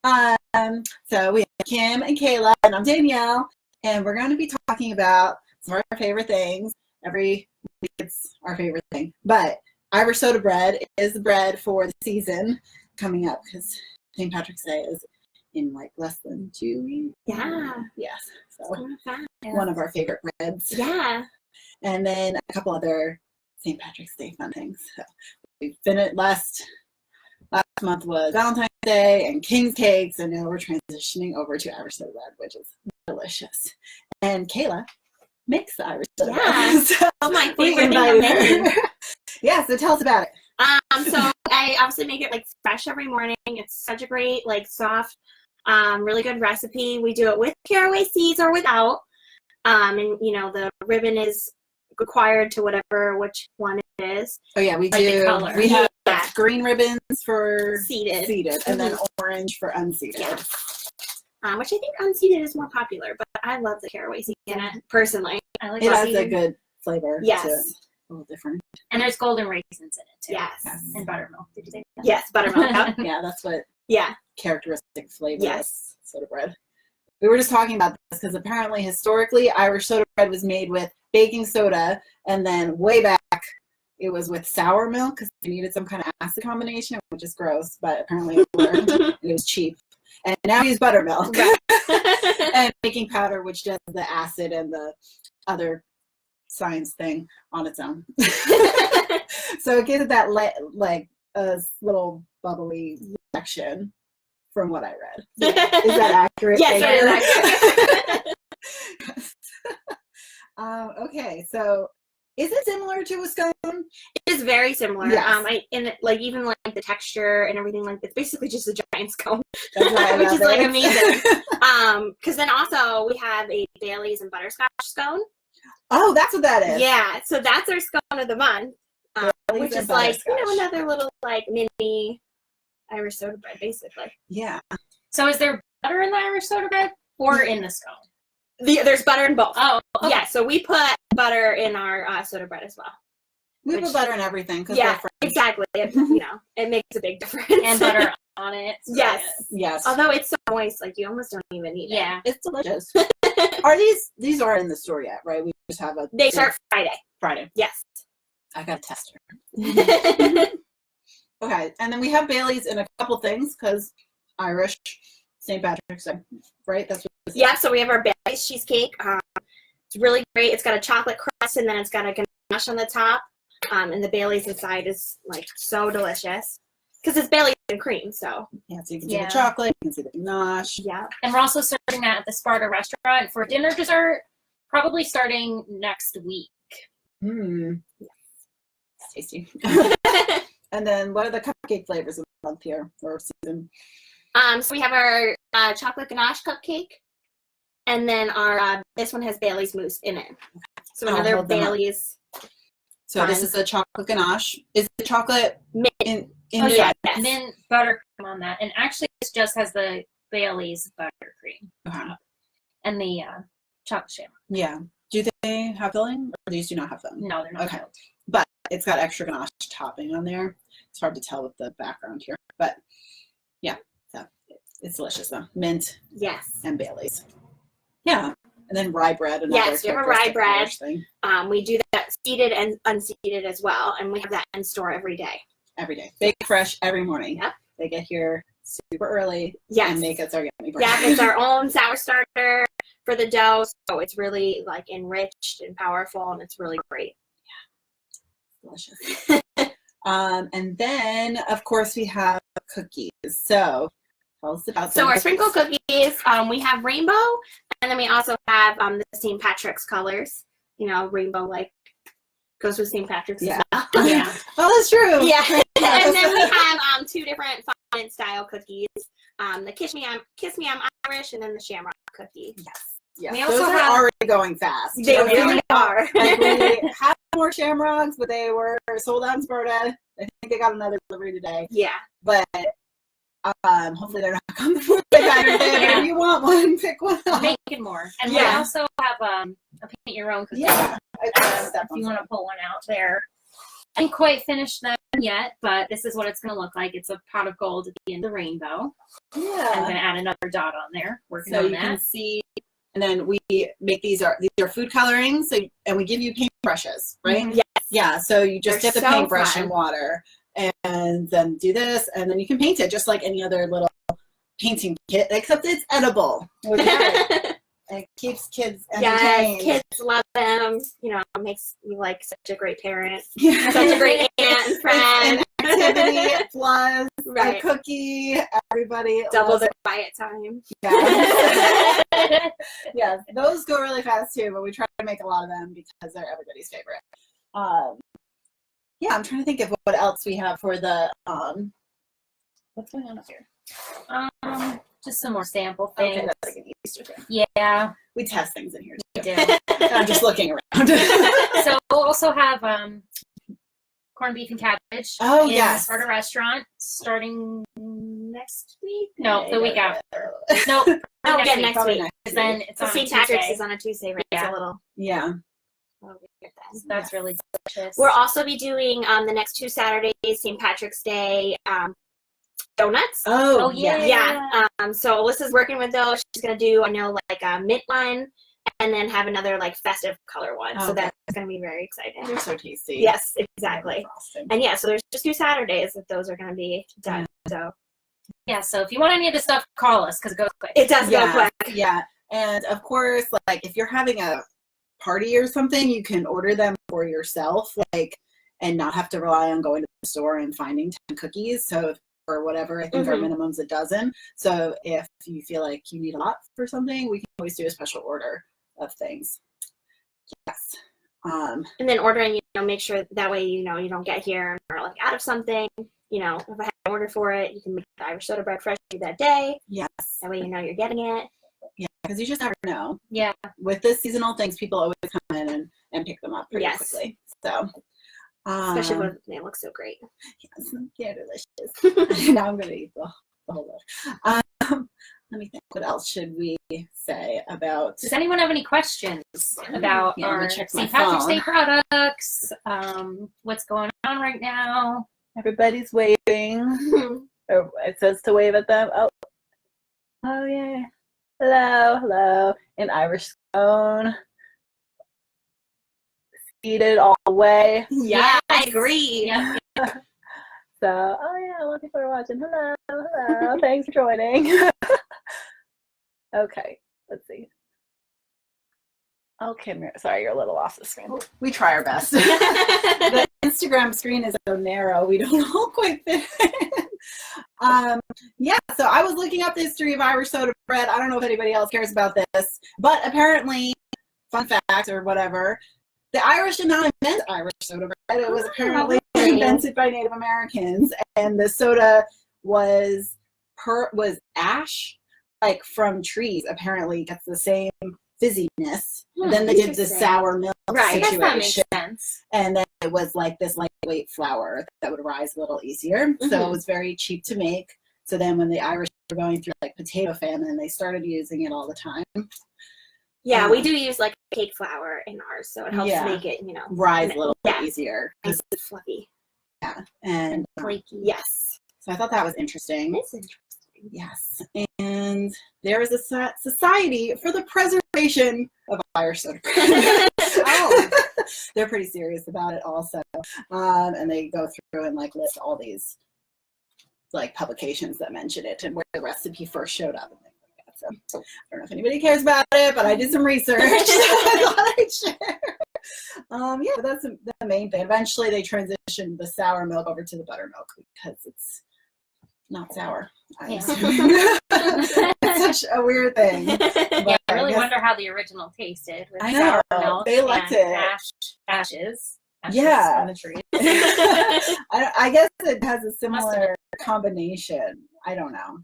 So we have Kim and Kayla, and I'm Danielle, and we're going to be talking about some of our favorite things. Every week it's our favorite thing, but Irish soda bread is the bread for the season coming up because St. Patrick's Day is in like less than 2 weeks. Yeah. Yes. So one of our favorite breads. Yeah. And then a couple other St. Patrick's Day fun things. So we finished last month was Valentine's Day and King's Cakes, and now we're transitioning over to Irish soda bread, which is delicious. And Kayla makes the Irish soda bread. So my favorite thing to make. Yeah, so tell us about it. So I obviously make it like fresh every morning. It's such a great, like soft, really good recipe. We do it with caraway seeds or without. And you know, the ribbon is required to which one it is. Oh yeah, we like do. We have green ribbons for seeded and then orange for unseeded. Yes. Which I think unseeded is more popular, but I love the caraway seed in it personally. I like it. Has a good flavor. Yes. To it. A little different. And there's golden raisins in it too. Yes. And buttermilk. Did you say that? Yes, buttermilk. Yeah, that's what. Yeah. Characteristic flavor. Yes. Soda bread. We were just talking about this because apparently historically Irish soda bread was made with baking soda, and then way back it was with sour milk because they needed some kind of acid combination, which is gross, but apparently it worked. It was cheap. And now we use buttermilk and baking powder, which does the acid and the other science thing on its own. So it gives it that like a little bubbly section from what I read. Is that accurate? Yes, that is accurate. Okay, so is it similar to a scone? It is very similar. Yes. Even like the texture and everything, like it's basically just a giant scone, which is like amazing. Because then also we have a Bailey's and butterscotch scone. Oh, that's what that is. Yeah, so that's our scone of the month, which is like another little like mini Irish soda bread, basically. Yeah. So is there butter in the Irish soda bread or in the scone? There's butter in both. Oh, okay. Yeah. So we put butter in our soda bread as well. We put butter in everything. Yeah, exactly. It, it makes a big difference. And butter on it. So yes. good. Yes. Although it's so moist, like you almost don't even eat it. Yeah. It's delicious. Are these aren't in the store yet, right? We just have They start Friday. Friday. Yes. I got a tester. Okay, and then we have Bailey's in a couple things because Irish St. Patrick's Day, right? That's what. Yeah. So we have our Bailey's cheesecake. It's really great. It's got a chocolate crust and then it's got a ganache on the top. And the Bailey's inside is like so delicious because it's Bailey's and cream. So yeah, so you can see the chocolate, you can see the ganache. Yeah. And we're also serving that at the Sparta restaurant for dinner dessert, probably starting next week. Yes. It's tasty. And then what are the cupcake flavors of the month here or season? So we have our chocolate ganache cupcake, and then our this one has Bailey's mousse in it. So another Bailey's. So this is the chocolate ganache. Is the chocolate in yes. Mint buttercream on that, and actually this just has the Bailey's buttercream and the chocolate shamrock. Yeah. Do they have filling, or these do not have filling? No, they're not. Okay, but it's got extra ganache topping on there. It's hard to tell with the background here, but yeah, so it's delicious though. Mint, yes, and Bailey's. Yeah, and then rye bread. Yes, we have a rye bread. We do that seeded and unseeded as well, and we have that in store every day. Every day, baked fresh every morning. Yep. They get here super early. Yes. And make us our yummy bread. Yeah, it's our own sour starter for the dough, so it's really like enriched and powerful, and it's really great. Delicious. And then of course we have cookies. So tell us about our sprinkle cookies. We have rainbow, and then we also have the St. Patrick's colors. You know, rainbow like goes with St. Patrick's as well. Yeah. Oh, that's true. Yeah. And then we have two different fondant style cookies. The Kiss Me I'm Irish, and then the Shamrock cookie. Yes. Yes. We also Those are already going fast. They really are. Like we had more Shamrocks, but they were sold out in Sparta. I think they got another delivery today. Yeah. But hopefully they're not coming before the Saturday. But if you want one, pick one up. Making more. And we also have a paint your own cookie. Yeah. If you want to pull one out there. I haven't quite finished them yet, but this is what it's going to look like. It's a pot of gold at the end of the rainbow. I'm Yeah. going to add another dot on there. Working So on you that. can see, and then we make these are food coloring. So and we give you paintbrushes, right? Mhm. Yes. Yeah. So you just They're dip the so paintbrush fun. in water, and then do this, and then you can paint it just like any other little painting kit, except it's edible. Which is great. It keeps kids entertained. Yes, kids love them. You know, it makes you like such a great parent, Yeah. such a great aunt and friend. It's an activity plus a Right. cookie. Everybody Double loves the quiet time. it. Yes, those go really fast too, but we try to make a lot of them because they're everybody's favorite. Yeah, I'm trying to think of what else we have for the what's going on up here? Just some more sample Okay, things. that's like an Easter thing. Yeah, We test things in here we too. do. I'm just looking around. So we'll also have corned beef and cabbage Oh, in yes. the Starter restaurant starting next week. No, the week after. No, Oh, next yeah, week. next Probably week. next Because then week. it's So on St. Tuesday. Patrick's is on a Tuesday, right? Yeah. It's a little Yeah. weird then. So that's really delicious. We'll also be doing the next 2 Saturdays, St. Patrick's Day donuts. Oh, Oh, yeah. Yeah. So Alyssa's working with those. She's gonna do, I know, like a mint one, and then have another like festive color one. So Okay. that's gonna be very exciting. They're so tasty. Yes, exactly. Frosting. And yeah, so there's just 2 Saturdays that those are gonna be done. So Yeah, so if you want any of this stuff, call us because it goes quick. it does go quick. Yeah. And of course, like if you're having a party or something, you can order them for yourself, like, and not have to rely on going to the store and finding 10 cookies. So if, or whatever, I think our minimum's a dozen. So if you feel like you need a lot for something, we can always do a special order of things. Yes. And then ordering, make sure that way, you don't get here and are like out of something. If I have an order for it, you can make the Irish soda bread fresh that day. Yes. That way you're getting it. Yeah, because you just never know. Yeah. With the seasonal things, people always come in and pick them up pretty Yes. quickly. So, Especially when they look so great. yes, they're delicious. Now I'm gonna eat the whole loaf. Let me think. What else should we say about? Does anyone have any questions about Yeah, let me our check my St. Patrick's phone. Day products? What's going on right now? Everybody's waving. Oh, it says to wave at them. Oh yeah. Hello. An Irish scone. Seated all the way. Yeah, I Yes. agree. Yeah. So, oh yeah, a lot of people are watching. Hello. Thanks for joining. Okay, let's see. Okay, sorry, you're a little off the screen. We try our best. The Instagram screen is so narrow, we don't all quite fit in. Yeah, so I was looking up the history of Irish soda bread. I don't know if anybody else cares about this, but apparently, fun fact or whatever, the Irish did not invent Irish soda bread. It was apparently invented by Native Americans, and the soda was ash, like from trees. Apparently, gets the same fizziness. Then they did the Interesting. sour milk Right. I guess that makes situation, sense. and then it was like this lightweight flour that would rise a little easier. So Mhm. it was very cheap to make. So then, when the Irish were going through like potato famine, they started using it all the time. Yeah, we do use like cake flour in ours, so it helps Yeah. make it, Rise a little Yeah. bit easier. nice and fluffy. And Flaky. Yes. so I thought that was interesting. It's interesting. Yes, and there is a society for the preservation of Irish soda bread. Oh. They're pretty serious about it also, and they go through and like list all these like publications that mention it and where the recipe first showed up and things like that. So I don't know if anybody cares about it, but I did some research. So I thought I'd share. Yeah, but that's the main thing. Eventually, they transitioned the sour milk over to the buttermilk because it's not sour. I'm Yeah. assuming. It's such a weird thing. Yeah, But I really guess- wonder how the original tasted with I sour know. milk They liked and it. ashes Yeah. on the tree. I guess it has a similar combination. I don't know,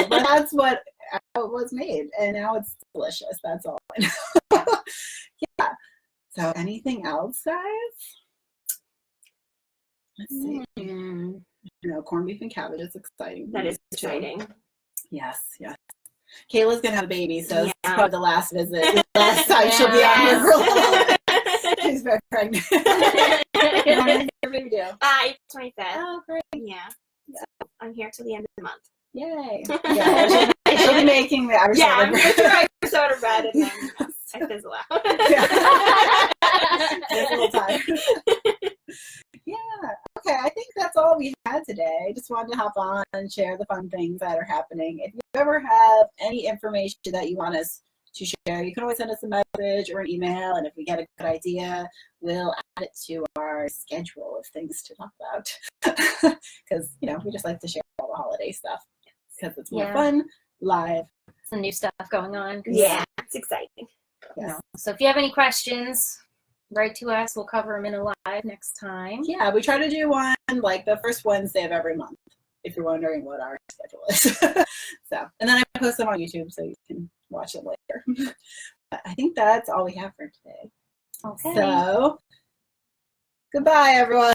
but that's what how it was made, and now it's delicious. That's all I know. Yeah. So, anything else, guys? Let's see. Corned beef and cabbage is exciting. That is too. exciting. Yes. Kayla's gonna have a baby, so this is Yeah. probably the last visit. The last time she'll be on here for a while. She's very pregnant. When is your baby due? It's 25th. Oh, great. Yeah. So I'm here till the end of the month. Yay. Yeah, she'll be making the Irish Yeah, soda I'm bread. gonna try soda bread and then I fizzle out. Just a little tired. Yeah. Okay. I think that's all we had today. Just wanted to hop on and share the fun things that are happening. If you ever have any information that you want us to share, you can always send us a message or an email. And if we get a good idea, we'll add it to our schedule of things to talk about. Because, we just like to share all the holiday stuff because it's more fun live. Some new stuff going on. Yeah, it's exciting. Yes. So if you have any questions, write to us. We'll cover them in a live next time. Yeah, we try to do one like the first Wednesday of every month, if you're wondering what our schedule is. And then I post them on YouTube so you can watch them later. But I think that's all we have for today. Okay. So, goodbye, everyone.